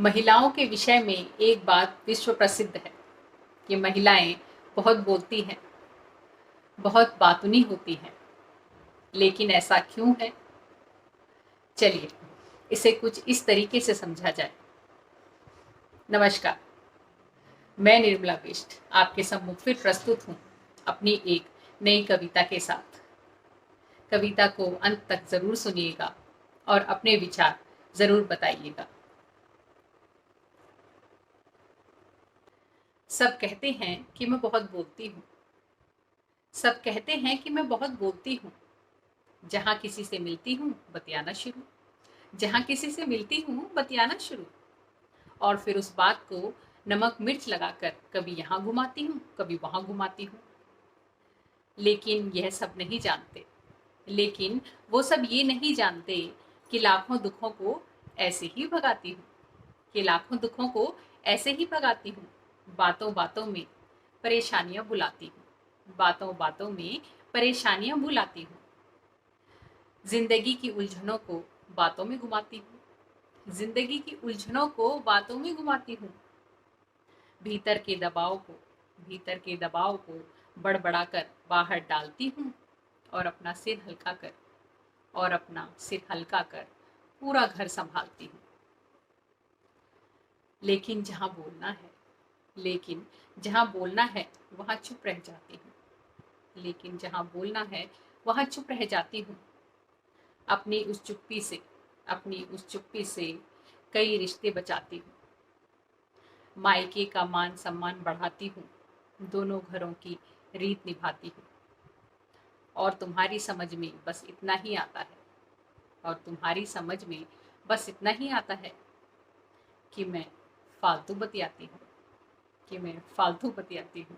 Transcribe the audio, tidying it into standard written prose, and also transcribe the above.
महिलाओं के विषय में एक बात विश्व प्रसिद्ध है कि महिलाएं बहुत बोलती हैं, बहुत बातूनी होती हैं। लेकिन ऐसा क्यों है? चलिए इसे कुछ इस तरीके से समझा जाए। नमस्कार, मैं निर्मला बिष्ट आपके सम्मुख फिर प्रस्तुत हूँ अपनी एक नई कविता के साथ। कविता को अंत तक जरूर सुनिएगा और अपने विचार जरूर बताइएगा। सब कहते हैं कि मैं बहुत बोलती हूँ। सब कहते हैं कि मैं बहुत बोलती हूँ। जहाँ किसी से मिलती हूँ बतियाना शुरू। जहाँ किसी से मिलती हूँ बतियाना शुरू। और फिर उस बात को नमक मिर्च लगाकर कभी यहाँ घुमाती हूँ, कभी वहाँ घुमाती हूँ। लेकिन यह सब नहीं जानते, लेकिन वो सब ये नहीं जानते कि लाखों दुखों को ऐसे ही भगाती हूँ। कि लाखों दुखों को ऐसे ही भगाती हूँ। बातों बातों में परेशानियां बुलाती हूँ। बातों बातों में परेशानियां बुलाती हूँ। जिंदगी की उलझनों को बातों में घुमाती हूँ। जिंदगी की उलझनों को बातों में घुमाती हूँ। भीतर के दबाव को भीतर के दबाव को बड़बड़ा कर बाहर डालती हूँ और अपना सिर हल्का कर पूरा घर संभालती हूँ। लेकिन जहाँ बोलना है वहाँ चुप रह जाती हूँ। लेकिन जहाँ बोलना है वहाँ चुप रह जाती हूँ। अपनी उस चुप्पी से कई रिश्ते बचाती हूँ। मायके का मान सम्मान बढ़ाती हूँ। दोनों घरों की रीत निभाती हूँ। और तुम्हारी समझ में बस इतना ही आता है कि मैं फालतू बतियाती हूँ।